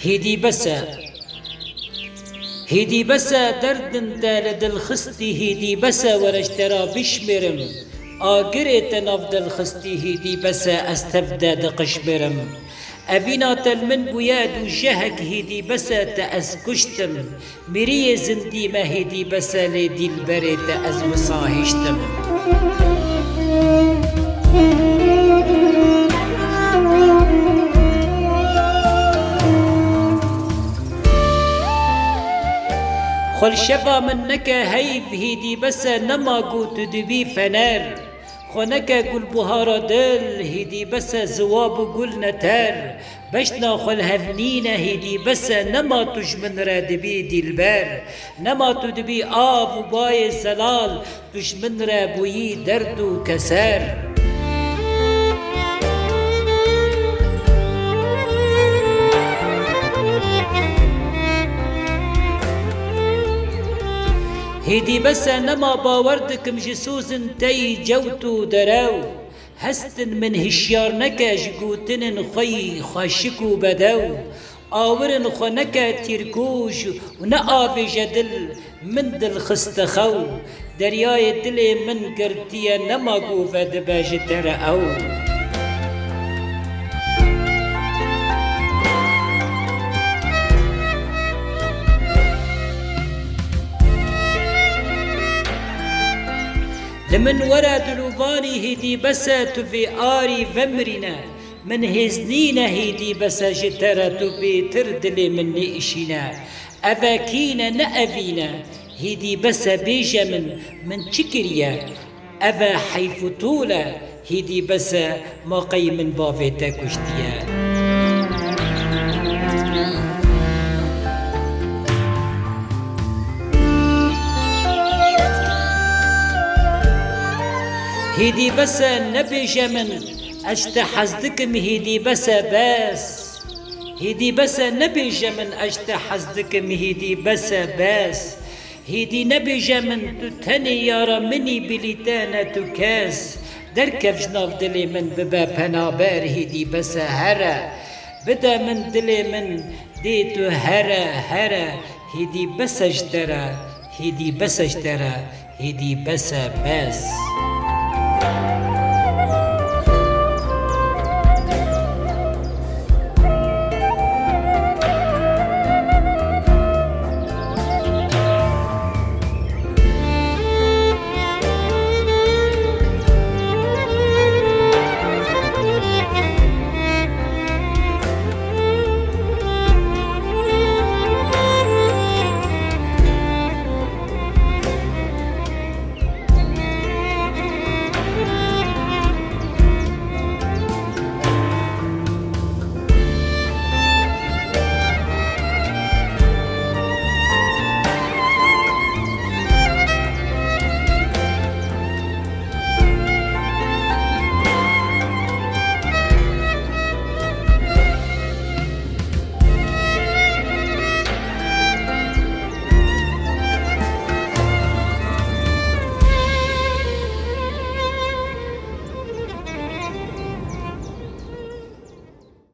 هيدي بسا دردن دال الخستي هيدي بسا ورشترا بشمرم آقريت نفض الخستي هيدي بسا استفدى دقشبرم أبينا تلمن بياد وجهك هيدي بسا تأسكشتم مريه زندي ما هيدي بسا لدي البري تأز وصاهشتم خل شفا منك هيف هيدي بسا نما قوت دبي فنار خونك قل بهارا دل هيدي بسا زواب قل نتار بشنا خل هفنين هيدي بسا نما تجمن رادبي دلبار نما تدبي آف وباي سلال تجمن رابوي درد وكسار هيدي بسا نما باوردكم جسوزن تي جوتو دراو هستن من هشيار نكا جقوتن خي خاشكو بداو آورن خنكا تيركوش ونقاف جدل من دل خستخو درياي دلي من قرتيا نما قوفا دباج ترأو لمن ورا دلوفاني هيدي بسا تفي آري فمرنا من هزنينا هيدي بسا جترا تبي تردلي من نئشنا أفاكينا نأفينا هيدي بسا بيجا من تشكريا أفا حيف طولا هيدي بسا موقي من بافيتا كشتيا هيدي بسا نبيجا من أجتحزدكم هيدي بسا باس هيدي بسا نبيجا من أجتحزدكم هيدي بسا باس هيدي نبيجا من تتني يارا مني بليتانا تكاس دركف جناف دلي من ببا بنابار هيدي بسا هرا بدا من دلي من ديتو هرا هيدي بسا اجترا هيدي بسا باس